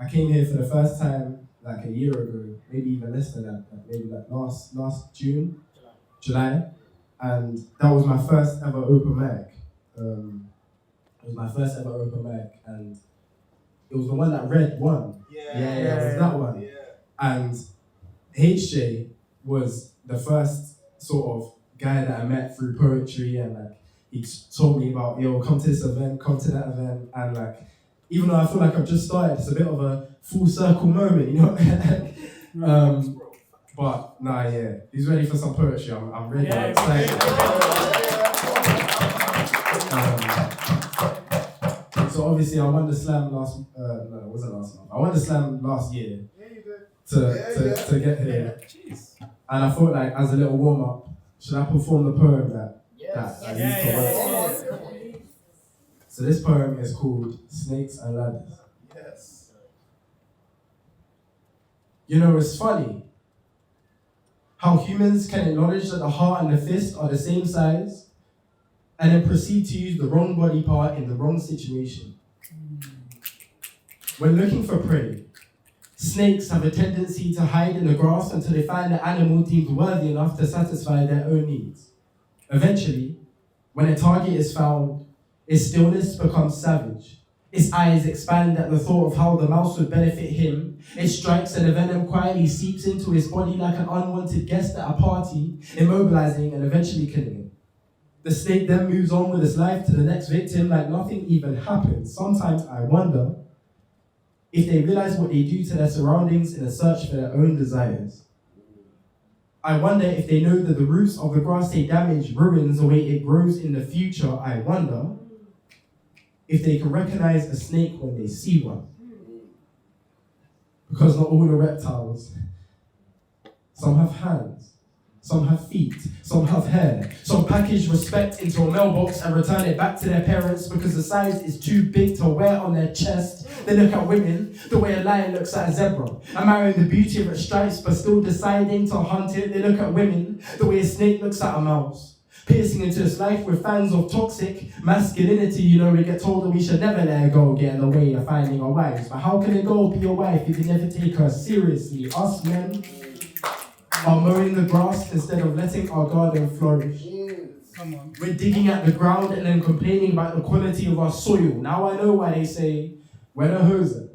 I came here for the first time like a year ago, maybe even less than that, maybe like last July, and that was my first ever open mic. It was my first ever open mic, and it was the one that Red won. Yeah, it was that one. Yeah. And HJ was the first sort of guy that I met through poetry, and like he told me about, come to this event, come to that event, and like even though I feel like I've just started, it's a bit of a full circle moment, you know. But nah, yeah, he's ready for some poetry. I'm ready. I'm excited. So obviously I won the slam last. No, it wasn't last month. I won the slam last year. Yeah, you did. To get here. Jeez. And I thought, like, as a little warm up, should I perform the poem that I used to write? So this poem is called Snakes and Ladders. Yes. You know, it's funny how humans can acknowledge that the heart and the fist are the same size, and then proceed to use the wrong body part in the wrong situation. When looking for prey, snakes have a tendency to hide in the grass until they find the animal deemed worthy enough to satisfy their own needs. Eventually, when a target is found, its stillness becomes savage. Its eyes expand at the thought of how the mouse would benefit him. It strikes and the venom quietly seeps into his body like an unwanted guest at a party, immobilizing and eventually killing him. The snake then moves on with its life to the next victim like nothing even happened. Sometimes I wonder if they realize what they do to their surroundings in a search for their own desires. I wonder if they know that the roots of the grass they damage ruins the way it grows in the future. I wonder if they can recognize a snake when they see one. Because not all the reptiles, some have hands, some have feet, some have hair, some package respect into a mailbox and return it back to their parents because the size is too big to wear on their chest. They look at women the way a lion looks at a zebra, admiring the beauty of its stripes but still deciding to hunt it. They look at women the way a snake looks at a mouse, piercing into this life with fans of toxic masculinity. You know, we get told that we should never let her go get in the way of finding our wives. But how can a girl be your wife if you never take her seriously? Us men are mowing the grass instead of letting our garden flourish. Come on. We're digging at the ground and then complaining about the quality of our soil. Now I know why they say, when a hoser.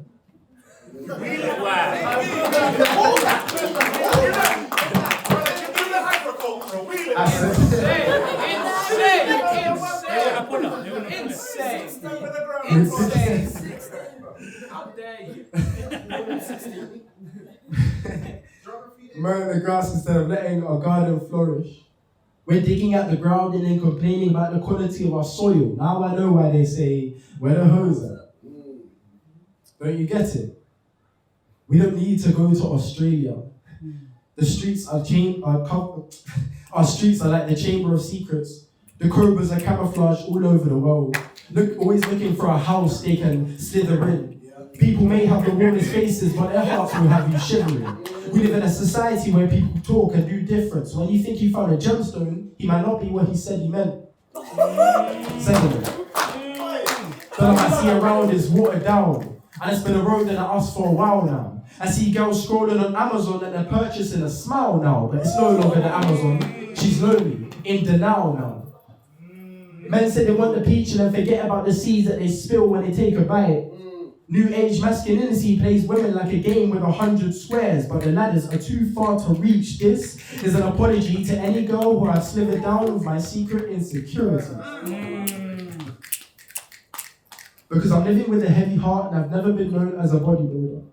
Insane. How dare you? Mowing the grass instead of letting our garden flourish. We're digging at the ground and then complaining about the quality of our soil. Now I know why they say, where the hose at? Don't you get it? We don't need to go to Australia. The streets are our streets are like the chamber of secrets. The cobras are camouflaged all over the world. Always looking for a house they can slither in. People may have the warmest faces, but their hearts will have you shivering. We live in a society where people talk and do different. So when you think you found a gemstone, he might not be what he said he meant. Secondly, the love I see around is watered down, and it's been eroding at us for a while now. I see girls scrolling on Amazon and they're purchasing a smile now, but it's no longer the Amazon. She's lonely, in denial now. Men say they want the peach and then forget about the seeds that they spill when they take a bite. New age masculinity plays women like a game with 100 squares, but the ladders are too far to reach. This is an apology to any girl who I've slithered down with my secret insecurity. Because I'm living with a heavy heart and I've never been known as a bodybuilder.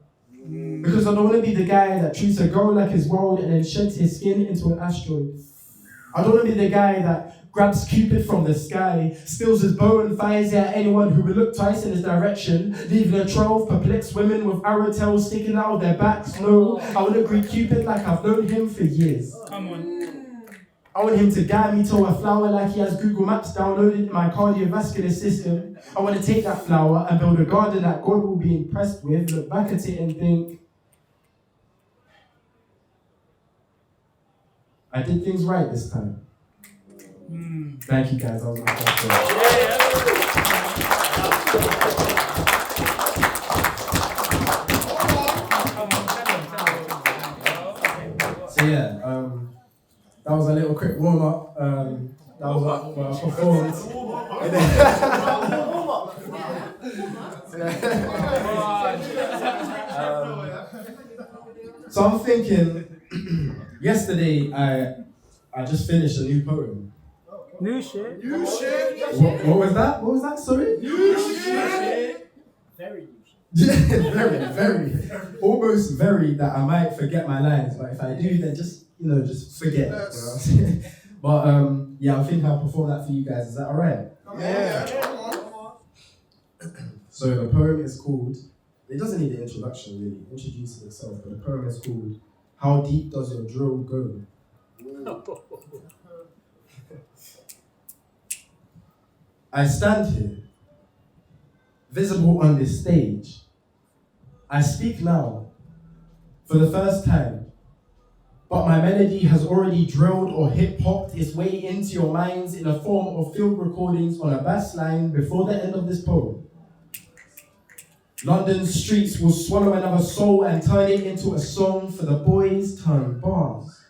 Because I don't want to be the guy that treats a girl like his world and then sheds his skin into an asteroid. I don't want to be the guy that grabs Cupid from the sky, steals his bow and fires it at anyone who would look twice in his direction, leaving a trail of perplexed women with arrow tails sticking out of their backs. No, I want to greet Cupid like I've known him for years. Come on. I want him to guide me to a flower like he has Google Maps downloaded in my cardiovascular system. I want to take that flower and build a garden that God will be impressed with, look back at it and think, I did things right this time. Thank you guys, that was my first one. quick warm up. That was what I performed. So I'm thinking, yesterday I just finished a new poem. New shit. What was that? What was that? Sorry? New shit. Very new shit. very. Almost very that I might forget my lines, but if I do, then just forget. You know what I'm saying? But yeah, I think I'll perform that for you guys. Is that alright? Yeah. So the poem is called, it doesn't need an introduction really, it introduces itself, but the poem is called How Deep Does Your Drill Go? I stand here, visible on this stage. I speak now, for the first time, but my melody has already drilled or hip-hopped its way into your minds in a form of field recordings on a bass line before the end of this poem. London's streets will swallow another soul and turn it into a song for the boys turned bars.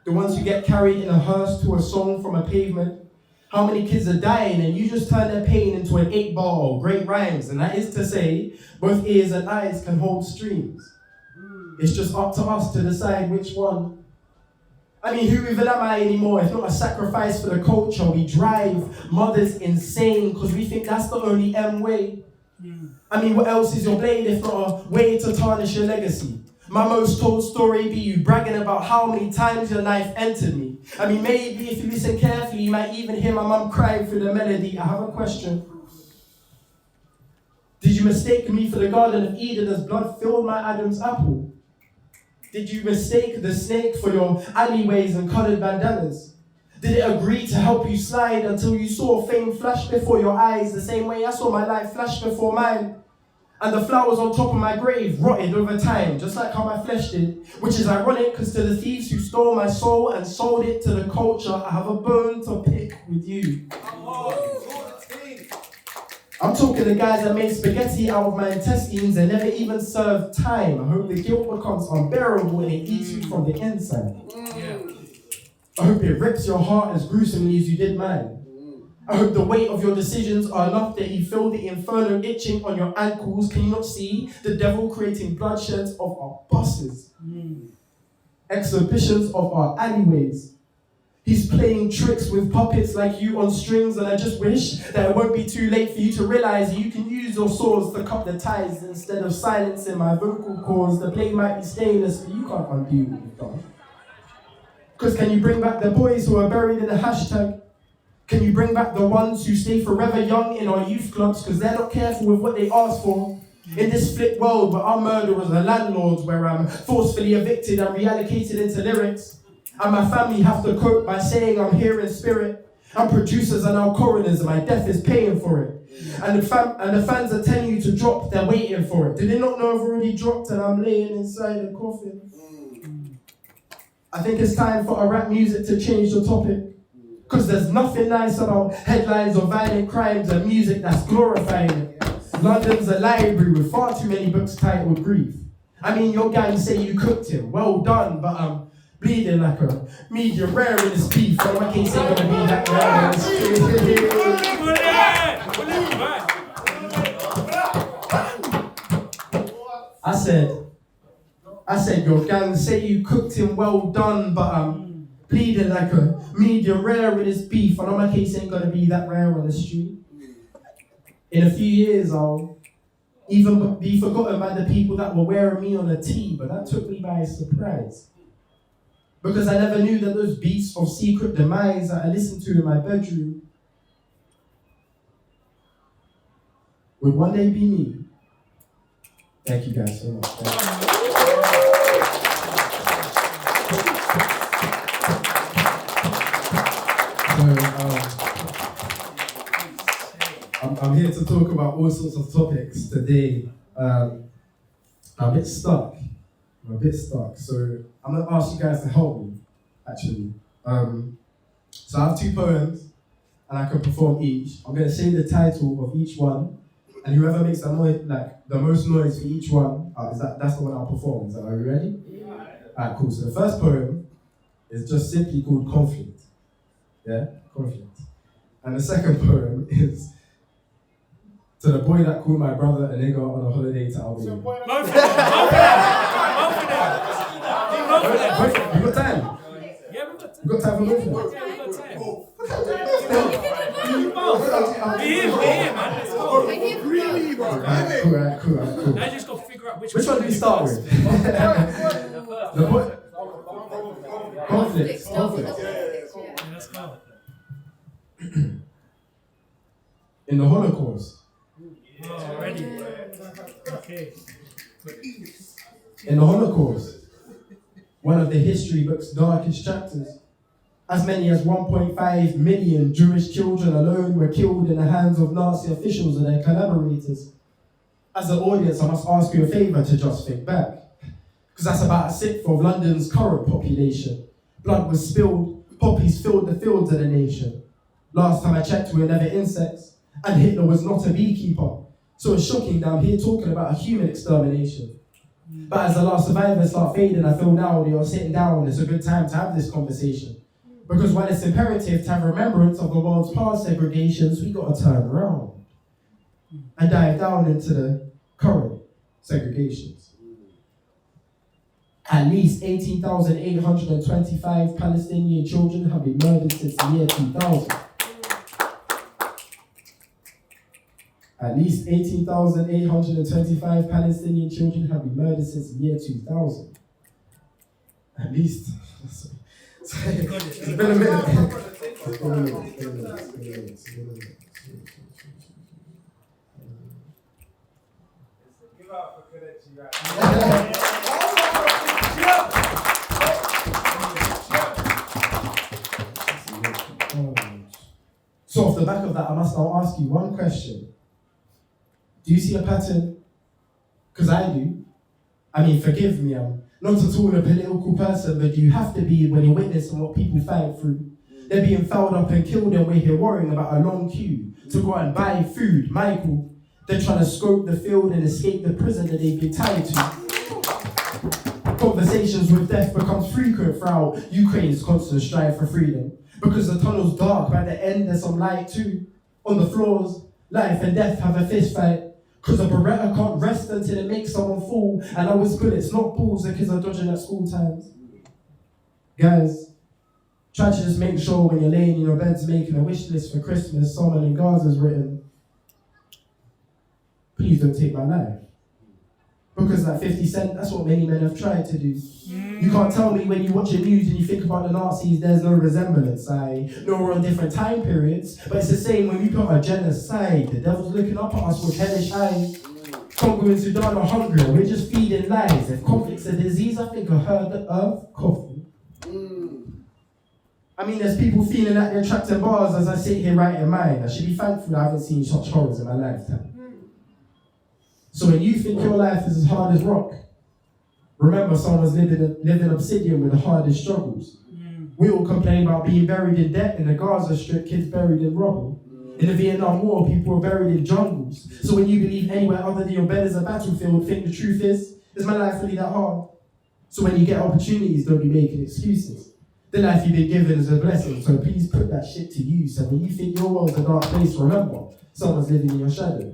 The ones who get carried in a hearse to a song from a pavement. How many kids are dying and you just turn their pain into an 8-bar of great rhymes, and that is to say, both ears and eyes can hold streams. It's just up to us to decide which one. I mean, who even am I anymore if not a sacrifice for the culture? We drive mothers insane because we think that's the only M way. I mean, what else is your blade if not a way to tarnish your legacy? My most told story be you bragging about how many times your knife entered me. I mean, maybe if you listen carefully, you might even hear my mum crying through the melody. I have a question. Did you mistake me for the Garden of Eden as blood filled my Adam's apple? Did you mistake the snake for your alleyways and colored bandanas? Did it agree to help you slide until you saw fame flash before your eyes the same way I saw my life flash before mine? And the flowers on top of my grave rotted over time, just like how my flesh did, which is ironic because to the thieves who stole my soul and sold it to the culture, I have a bone to pick with you. I'm talking the guys that made spaghetti out of my intestines and never even served time. I hope the guilt becomes unbearable and it eats you from the inside. I hope it rips your heart as gruesomely as you did mine. I hope the weight of your decisions are enough that you feel the inferno itching on your ankles. Can you not see the devil creating bloodsheds of our buses? Exhibitions of our alleyways. He's playing tricks with puppets like you on strings, and I just wish that it won't be too late for you to realize you can use your swords to cut the ties instead of silencing my vocal cords. The blade might be stainless, but you can't undo what you've done. Because can you bring back the boys who are buried in a hashtag? Can you bring back the ones who stay forever young in our youth clubs because they're not careful with what they ask for? In this flip world where our murderers are landlords, where I'm forcefully evicted and reallocated into lyrics, and my family have to cope by saying I'm here in spirit, and producers are now coroners and my death is paying for it. And the fans are telling you to drop, they're waiting for it. Do they not know I've already dropped and I'm laying inside a coffin? I think it's time for our rap music to change the topic. Because there's nothing nice about headlines or violent crimes and music that's glorifying it. London's a library with far too many books titled Grief. I mean, your gang say you cooked him, well done, but I'm bleeding like a medium rare in this beef, and my case ain't gonna be that rare. I said, your gang say you cooked him, well done, but I'm bleeding like a medium rare in this beef, and my case ain't gonna be that rare on the street. In a few years, I'll even be forgotten by the people that were wearing me on a tee, but that took me by surprise. Because I never knew that those beats of secret demise that I listened to in my bedroom would one day be me. Thank you guys so much. I'm here to talk about all sorts of topics today. I'm a bit stuck. So I'm going to ask you guys to help me, actually. So I have 2 poems, and I can perform each. I'm going to say the title of each one, and whoever makes the most noise for each one, that's the one I'll perform. Are you ready? Yeah. Alright, cool. So the first poem It's just simply called conflict. Yeah? Conflict. And the second poem is to the boy that called my brother a nigger on a holiday to Albania. Both of them. You got time? Yeah, we got time. You got time for both of them? Yeah, we got time. We're here, man. Let's go. Cool. Now you just got to figure out which one do we start with? The boy. Conflict. Yeah, let's go. In the Holocaust. Oh, ready. Okay. In the Holocaust, one of the history book's darkest chapters, as many as 1.5 million Jewish children alone were killed in the hands of Nazi officials and their collaborators. As an audience, I must ask you a favour to just think back, because that's about a sixth of London's current population. Blood was spilled, poppies filled the fields of the nation. Last time I checked, we were never insects, and Hitler was not a beekeeper. So it's shocking that I'm here talking about a human extermination. But as the last survivors start fading, I feel now they are sitting down, it's a good time to have this conversation. Because while it's imperative to have remembrance of the world's past segregations, we gotta turn around and dive down into the current segregations. At least 18,825 Palestinian children have been murdered since the year 2000. At least 18,825 Palestinian children have been murdered since the year 2000. At least. It's been a minute. Give up for Kenechi right So off the back of that, I must now ask you one question. Do you see a pattern? Because I do. I mean, forgive me, I'm not at all a political person, but you have to be when you're witnessing what people fight through. They're being fouled up and killed, and we're here worrying about a long queue to go and buy food. Michael, they're trying to scope the field and escape the prison that they've been tied to. Conversations with death becomes frequent throughout Ukraine's constant strive for freedom. Because the tunnel's dark, but at the end there's some light too. On the floors, life and death have a fist fight. Because a Beretta can't rest until it makes someone fall. And I was bullets, not balls, the kids are dodging at school times. Guys, try to just make sure when you're laying in your beds making a wish list for Christmas, someone in Gaza's written, please don't take my life. Because like 50 Cent, that's what many men have tried to do. You can't tell me when you watch the news and you think about the Nazis, there's no resemblance. I know we're on different time periods, but it's the same when we put a genocide. The devil's looking up at us with hellish eyes. Congo and Sudan are hungry, we're just feeding lies. If conflict's a disease, I think I heard the earth coughing. I mean, there's people feeling like they're trapped in bars as I sit here writing mine. I should be thankful I haven't seen such horrors in my lifetime. So when you think your life is as hard as rock, remember someone's living obsidian with the hardest struggles. We all complain about being buried in debt in the Gaza Strip, kids buried in rubble. In the Vietnam War, people were buried in jungles. So when you believe anywhere other than your bed is a battlefield, think the truth is my life really that hard? So when you get opportunities, don't be making excuses. The life you've been given is a blessing, so please put that shit to use. And when you think your world's a dark place, remember, someone's living in your shadow.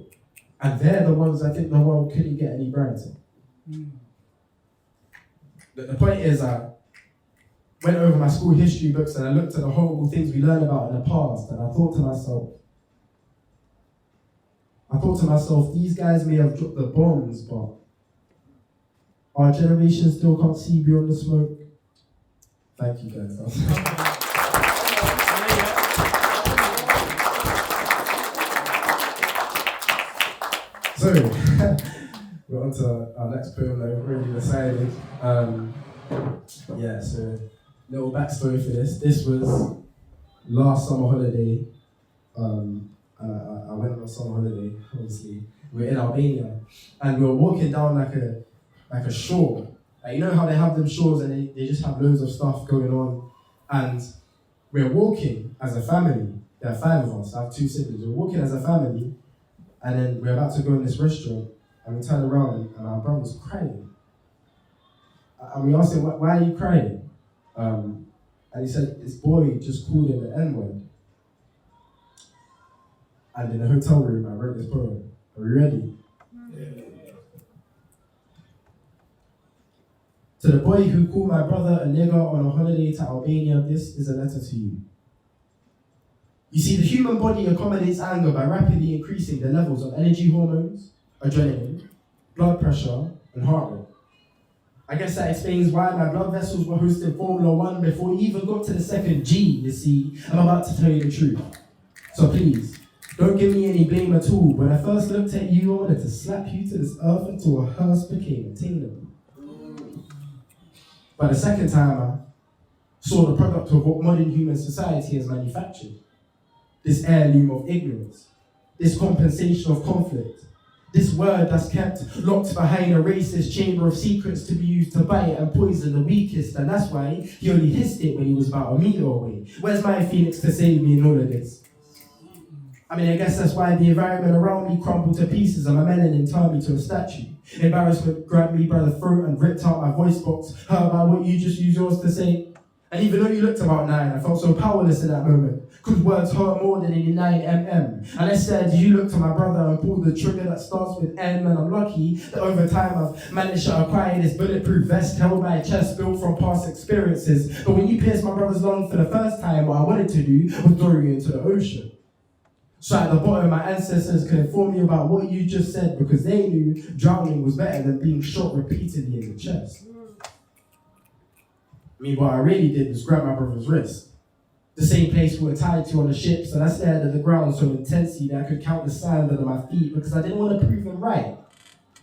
And they're the ones that think the world couldn't get any brighter. The point is, I went over my school history books and I looked at the horrible things we learned about in the past, and I thought to myself, these guys may have dropped the bombs, but our generation still can't see beyond the smoke. Thank you guys. So, we're on to our next poem that we've already decided. So, little backstory for this. This was last summer holiday. I went on a summer holiday, obviously. We're in Albania, and we were walking down like a shore. Like, you know how they have them shores and they just have loads of stuff going on. And we're walking as a family. There are 5 of us. I have 2 siblings. We're walking as a family. And then we're about to go in this restaurant, and we turn around, and our brother's crying. And we asked him, why are you crying? And he said his boy just called him the N-word. And in a hotel room, I wrote this poem. Are you ready? To the boy who called my brother a nigger on a holiday to Albania, this is a letter to you. You see, the human body accommodates anger by rapidly increasing the levels of energy hormones, adrenaline, blood pressure, and heart rate. I guess that explains why my blood vessels were hosting Formula 1 before we even got to the second G, you see. I'm about to tell you the truth. So please, don't give me any blame at all. When I first looked at you, I wanted to slap you to this earth until a hearse became attainable. But the second time, I saw the product of what modern human society has manufactured. This heirloom of ignorance, this compensation of conflict, this word that's kept locked behind a racist chamber of secrets to be used to bite and poison the weakest, and that's why he only hissed it when he was about a meter away. Where's my Phoenix to save me in all of this? I mean, I guess that's why the environment around me crumbled to pieces and my melanin turned me to a statue. Embarrassment grabbed me by the throat and ripped out my voice box, hurt by what you just used yours to say. And even though you looked about 9, I felt so powerless in that moment, because words hurt more than any 9mm. And instead, you looked to my brother and pulled the trigger that starts with M, and I'm lucky that over time I've managed to acquire this bulletproof vest held by a chest built from past experiences. But when you pierced my brother's lung for the first time, what I wanted to do was throw you into the ocean. So at the bottom, my ancestors could inform me about what you just said, because they knew drowning was better than being shot repeatedly in the chest. I mean, what I really did was grab my brother's wrist, the same place we were tied to on the ships, and I stared at the ground so intensely that I could count the sand under my feet, because I didn't want to prove him right.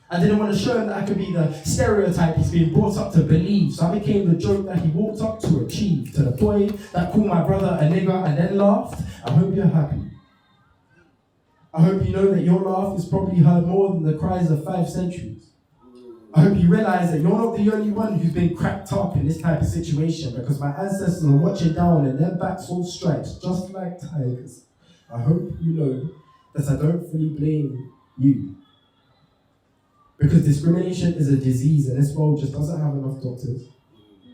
I didn't want to show him that I could be the stereotype he's being brought up to believe, so I became the joke that he walked up to achieve. To the boy that called my brother a nigger and then laughed, I hope you're happy. I hope you know that your laugh is probably heard more than the cries of 5 centuries. I hope you realize that you're not the only one who's been cracked up in this type of situation, because my ancestors are watching down and their backs all stripes, just like tigers. I hope you know that I don't fully blame you. Because discrimination is a disease and this world just doesn't have enough doctors.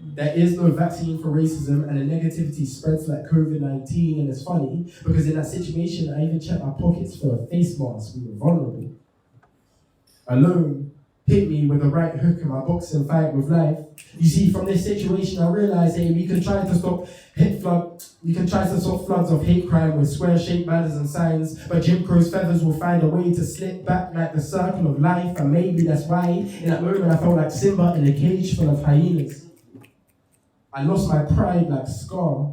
There is no vaccine for racism and the negativity spreads like COVID-19, and it's funny because in that situation I even checked my pockets for a face mask. We were vulnerable. Alone hit me with a right hook in my boxing fight with life. You see, from this situation I realized, hey, we can try to stop floods of hate crime with square-shaped banners and signs, but Jim Crow's feathers will find a way to slip back like the circle of life, and maybe that's why in that moment I felt like Simba in a cage full of hyenas. I lost my pride like Scar.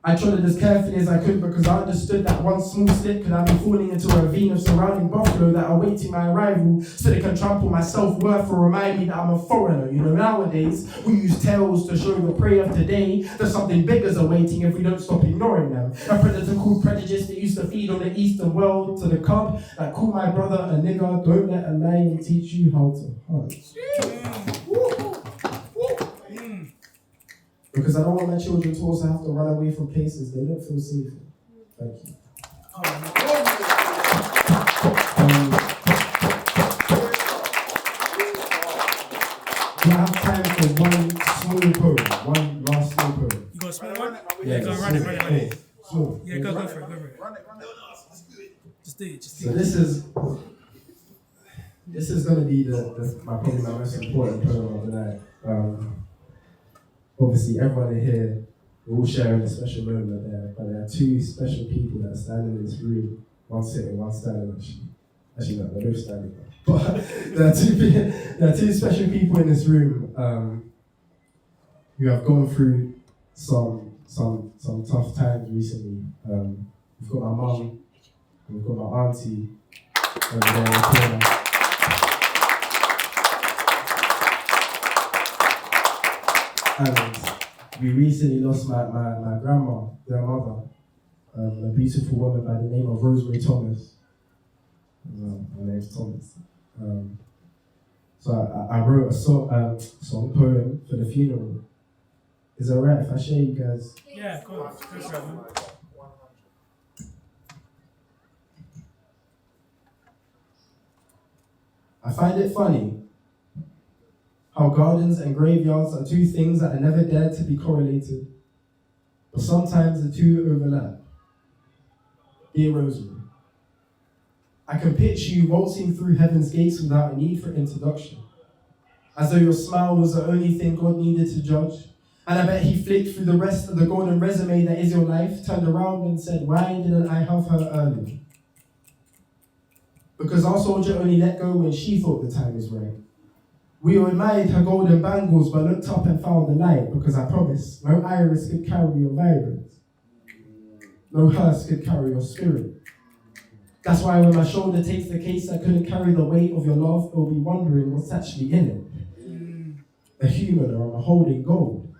I trotted as carefully as I could because I understood that one small slip could have me falling into a ravine of surrounding buffalo that are waiting my arrival so they can trample my self-worth or remind me that I'm a foreigner. You know, nowadays, we use tales to show the prey of today that something bigger's awaiting if we don't stop ignoring them. A predator called prejudice that used to feed on the eastern world, to the cub that called my brother a nigger. Don't let a lion teach you how to hunt. Because I don't want my children to also have to run away from places they don't feel safe in. Thank you. Do I have time for one small poem? One last small poem? You got a small one? Yeah, go run it. Small. Yeah, go for it. Run it. Just do it. So this is going to be probably my most important poem of the night. Obviously, everyone in here, we're all sharing a special moment there, but there are 2 special people that are standing in this room, one sitting, one standing actually. Actually, no, they're both standing. But there are two special people in this room who have gone through some tough times recently. We've got my mum, we've got my auntie over there in the corner. And we recently lost my grandma, their mother, a beautiful woman by the name of Rosemary Thomas. Her name's Thomas. So I wrote a song poem for the funeral. Is it alright if I share you guys? Yeah, of course. I find it funny how gardens and graveyards are 2 things that are never dared to be correlated. but sometimes the two overlap. Dear Rosemary, I can picture you waltzing through heaven's gates without a need for introduction, as though your smile was the only thing God needed to judge. And I bet he flicked through the rest of the golden resume that is your life, turned around and said, why didn't I have her earlier? Because our soldier only let go when she thought the time was right. We admired her golden bangles, but looked up and found the light, because I promise, no iris could carry your vibrance. No hearse could carry your spirit. That's why when my shoulder takes the case that couldn't carry the weight of your love, it'll be wondering what's actually in it. A human or a holding gold.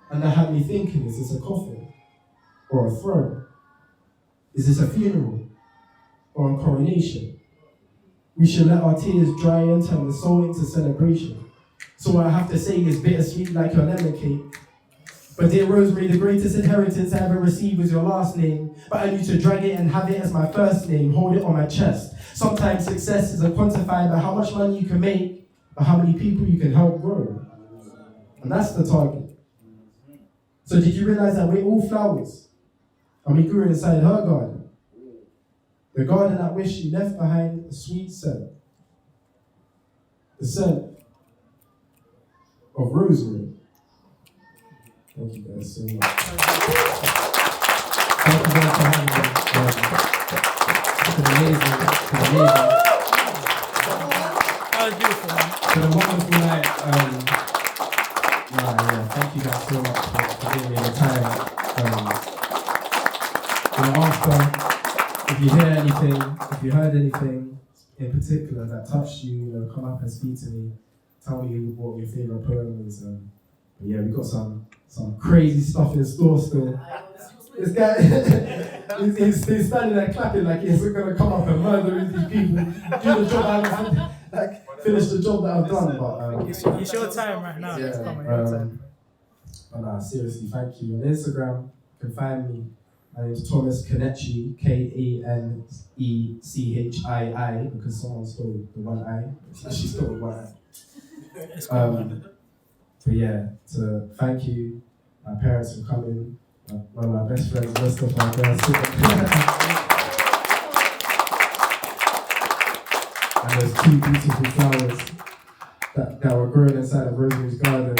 And that had me thinking, is this a coffin? Or a throne? Is this a funeral? Or a coronation? We should let our tears dry and turn the soul into celebration. So what I have to say is bittersweet like your lemon cake. But dear Rosemary, the greatest inheritance I ever received was your last name. But I need to drag it and have it as my first name, hold it on my chest. Sometimes success isn't quantified by how much money you can make, but how many people you can help grow. And that's the target. So did you realize that we're all flowers? And we grew inside her garden. The garden at which she left behind a sweet scent. The scent of rosemary. Thank you guys so much. Thank you guys for having me. It's been amazing. It's been amazing. That was beautiful, man. It's been a wonderful night. Thank you guys so much for giving me the time. After, if you hear anything, if you heard anything in particular that touched you, come up and speak to me. Tell me what your favorite poem is. But yeah, we got some crazy stuff in store still. This guy, he's standing there clapping like he's gonna come up and murder these people, do the job finish the job that I've done. But it's your time right now. yeah, It's coming, your time. but nah, seriously, thank you. On Instagram, you can find me. My name's Thomas Kenechi, Kanechii, because someone stole the one eye. She stole the one eye. But yeah, to thank you, my parents for coming, one of my best friends, rest of my girls. And those two beautiful flowers that were growing inside of Rosemary's garden.